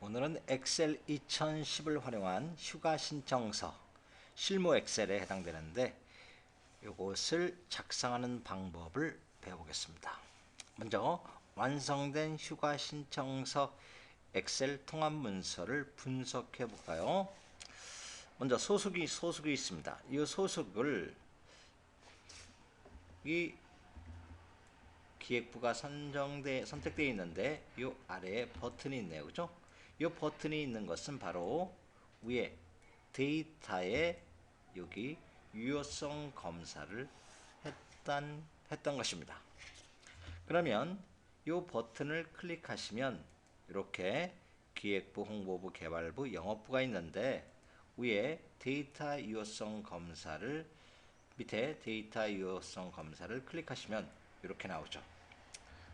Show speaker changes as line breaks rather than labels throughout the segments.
오늘은 엑셀 2010을 활용한 휴가 신청서 실무 엑셀에 해당되는데 이것을 작성하는 방법을 배워보겠습니다. 먼저 완성된 휴가 신청서 엑셀 통합 문서를 분석해 볼까요? 먼저 소속이 있습니다. 이 소속을 이 기획부가 선택되어 있는데 이 아래에 버튼이 있네요. 그죠? 이 버튼이 있는 것은 바로 위에 데이터에 여기 유효성 검사를 했던 것입니다. 그러면 이 버튼을 클릭하시면 이렇게 기획부, 홍보부, 개발부, 영업부가 있는데 위에 데이터 유효성 검사를 밑에 데이터 유효성 검사를 클릭하시면 이렇게 나오죠.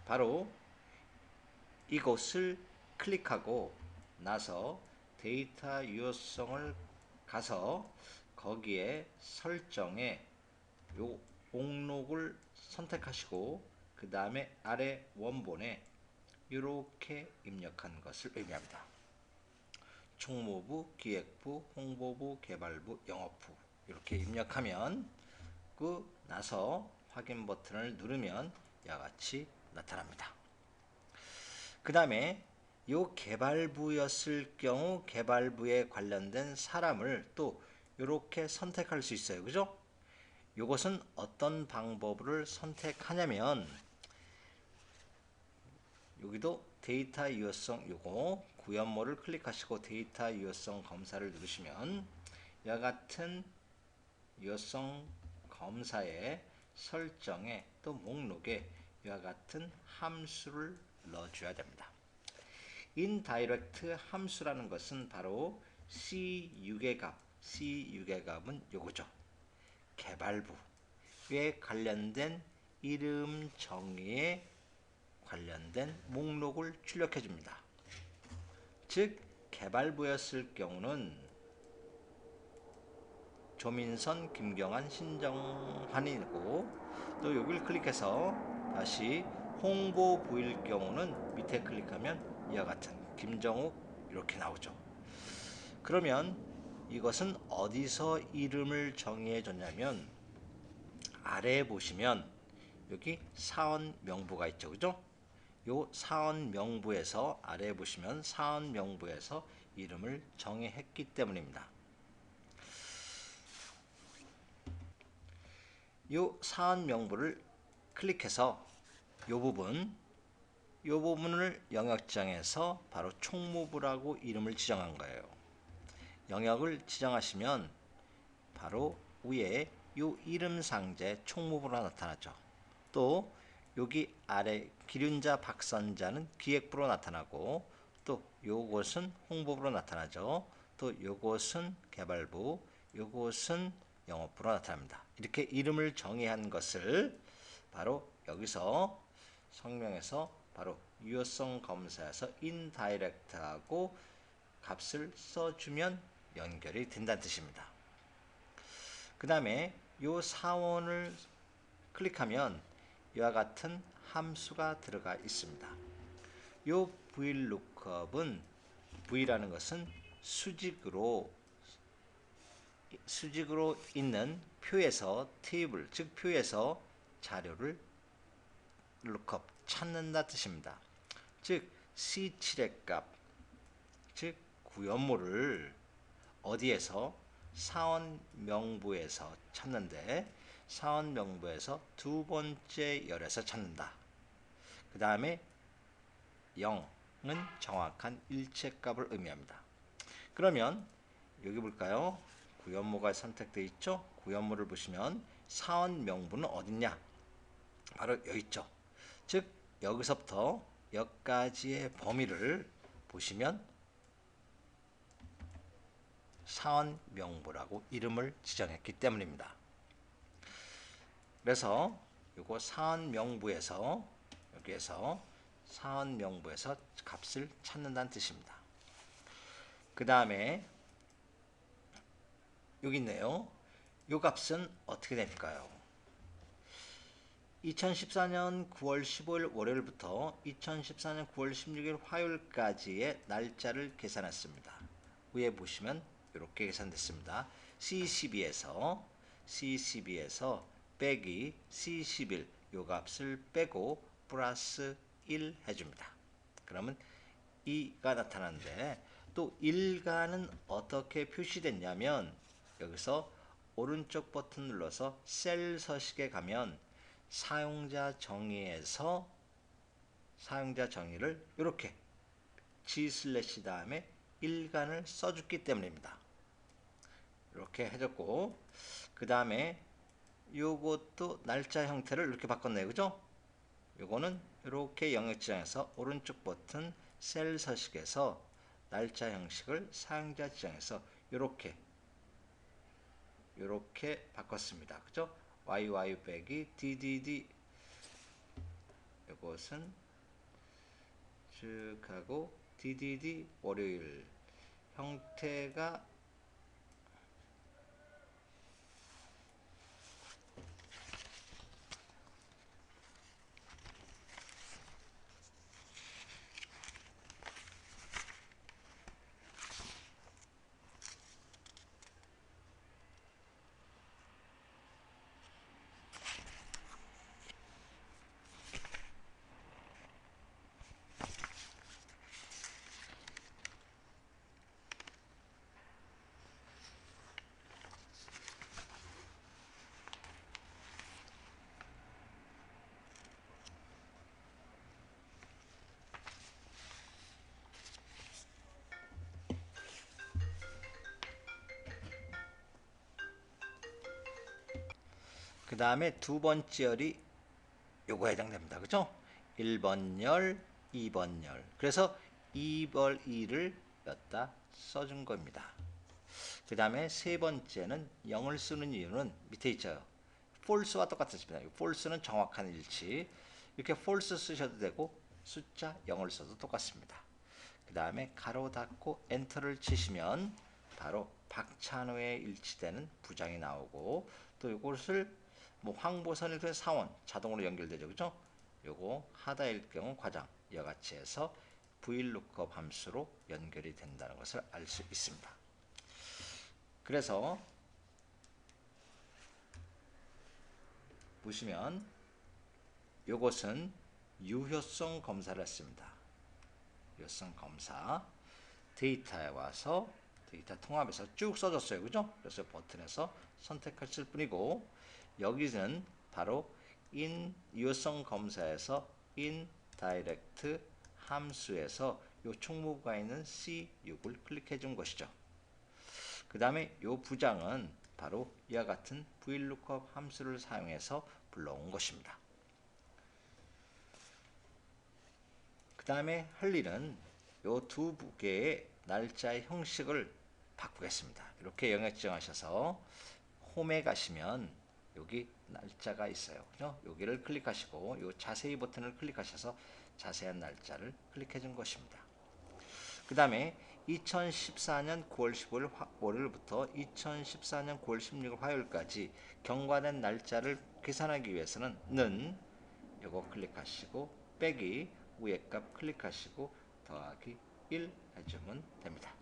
바로 이것을 클릭하고 나서 데이터 유효성을 가서 거기에 설정에 요 목록을 선택하시고 그 다음에 아래 원본에 이렇게 입력한 것을 의미합니다. 총무부, 기획부, 홍보부, 개발부, 영업부 이렇게 입력하면 그 나서 확인 버튼을 누르면 이와 같이 나타납니다. 그 다음에 이 개발부였을 경우 개발부에 관련된 사람을 또 이렇게 선택할 수 있어요. 그죠? 이것은 어떤 방법을 선택하냐면 여기도 데이터 유효성 요거 구현모를 클릭하시고 데이터 유효성 검사를 누르시면 이와 같은 유효성 검사의 설정에 또 목록에 이와 같은 함수를 넣어줘야 됩니다. indirect 함수라는 것은 바로 C6의 값, C6의 값은 요거죠. 개발부에 관련된 이름 정의에 관련된 목록을 출력해 줍니다. 즉 개발부였을 경우는 조민선, 김경환, 신정환이고 또 여기를 클릭해서 다시 홍보부일 경우는 밑에 클릭하면 이와 같은 김정욱 이렇게 나오죠. 그러면 이것은 어디서 이름을 정의해 줬냐면 아래에 보시면 여기 사원 명부가 있죠. 그죠? 요 사원 명부에서 아래에 보시면 사원 명부에서 이름을 정의했기 때문입니다. 요 사원 명부를 클릭해서 요 부분을 영역 지정해서 바로 총무부라고 이름을 지정한 거예요. 영역을 지정하시면 바로 위에 요 이름 상자에 총무부가 나타나죠. 또 여기 아래 기륜자 박선자는 기획부로 나타나고 또 요것은 홍보부로 나타나죠. 또 요것은 개발부, 요것은 영업부로 나타납니다. 이렇게 이름을 정의한 것을 바로 여기서 성명에서 바로 유효성 검사에서 인다이렉트하고 값을 써주면 연결이 된다는 뜻입니다. 그 다음에 요 사원을 클릭하면 이와 같은 함수가 들어가 있습니다. 요 VLOOKUP은 V라는 것은 수직으로 있는 표에서 테이블, 즉 표에서 자료를 lookup 찾는다 뜻입니다. 즉 C7의 값, 즉 구현모를 어디에서 사원 명부에서 찾는데 사원 명부에서 두 번째 열에서 찾는다. 그 다음에 0은 정확한 일체값을 의미합니다. 그러면 여기 볼까요? 구현모가 선택되어 있죠? 구현모를 보시면 사원 명부는 어딨냐? 바로 여기 있죠. 즉 여기서부터 여기까지의 범위를 보시면 사원 명부라고 이름을 지정했기 때문입니다. 그래서 요거 사원 명부에서 여기에서 사원 명부에서 값을 찾는다는 뜻입니다. 그 다음에 여기 있네요. 요 값은 어떻게 될까요? 2014년 9월 15일 월요일부터 2014년 9월 16일 화요일까지의 날짜를 계산했습니다. 위에 보시면 이렇게 계산됐습니다. C12에서 빼기 C11 요 값을 빼고 플러스 1 해줍니다. 그러면 2가 나타나는데 또 일간은 어떻게 표시됐냐면 여기서 오른쪽 버튼 눌러서 셀 서식에 가면 사용자 정의에서 사용자 정의를 이렇게 G 슬래시 다음에 일간을 써줬기 때문입니다. 이렇게 해줬고 그 다음에 요것도 날짜 형태를 이렇게 바꿨네요. 그죠? 요거는 이렇게 영역지정에서 오른쪽 버튼 셀 서식에서 날짜 형식을 사용자 지정에서 이렇게 바꿨습니다. 그죠? YY 빼기 DDD 이것은 쭉 하고 DDD 월요일 형태가 그 다음에 두 번째 열이 요거 해당됩니다. 그죠? 1번 열, 2번 열. 그래서 2벌 2를 여기다 써준 겁니다. 그 다음에 세 번째는 0을 쓰는 이유는 밑에 있죠. false와 똑같습니다. false는 정확한 일치. 이렇게 false 쓰셔도 되고 숫자 0을 써도 똑같습니다. 그 다음에 가로 닫고 엔터를 치시면 바로 박찬호에 일치되는 부장이 나오고 또 이것을 뭐 황보선일 경우 사원 자동으로 연결되죠. 그죠? 요거 하다일 경우 과장 이와 같이 해서 VLOOKUP 함수로 연결이 된다는 것을 알 수 있습니다. 그래서 보시면 요것은 유효성 검사를 했습니다. 유효성 검사 데이터에 와서 데이터 통합해서 쭉 써줬어요. 그죠? 그래서 버튼에서 선택하실 뿐이고 여기는 바로 유효성 검사에서 indirect 함수에서 요 총무가 있는 C6을 클릭해 준 것이죠. 그 다음에 요 부장은 바로 이와 같은 VLOOKUP 함수를 사용해서 불러온 것입니다. 그 다음에 할 일은 요 두 개의 날짜의 형식을 바꾸겠습니다. 이렇게 영역 지정하셔서 홈에 가시면 여기 날짜가 있어요. 그죠? 여기를 클릭하시고 요 자세히 버튼을 클릭하셔서 자세한 날짜를 클릭해 준 것입니다. 그 다음에 2014년 9월 15일 월요일부터 2014년 9월 16일 화요일까지 경과된 날짜를 계산하기 위해서는 요거 클릭하시고 빼기 위에 값 클릭하시고 더하기 1 해주면 됩니다.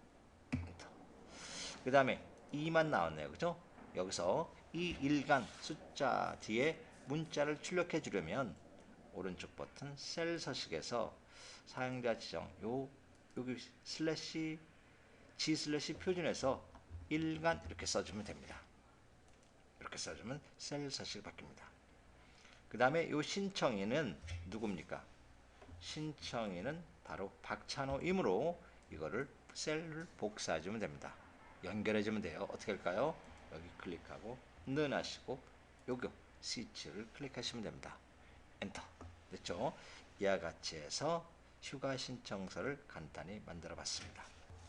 그 다음에 2만 나왔네요. 그죠? 여기서 이 일간 숫자 뒤에 문자를 출력해 주려면 오른쪽 버튼 셀 서식에서 사용자 지정 여기 슬래시 G 슬래시 표준에서 일간 이렇게 써주면 됩니다. 이렇게 써주면 셀 서식이 바뀝니다. 그 다음에 이 신청인은 누굽니까? 신청인은 바로 박찬호이므로 이거를 셀을 복사해주면 됩니다. 연결해주면 돼요. 어떻게 할까요? 여기 클릭하고 는 하시고 요거 C7를 클릭하시면 됩니다. 엔터. 됐죠? 이와 같이 해서 휴가 신청서를 간단히 만들어 봤습니다.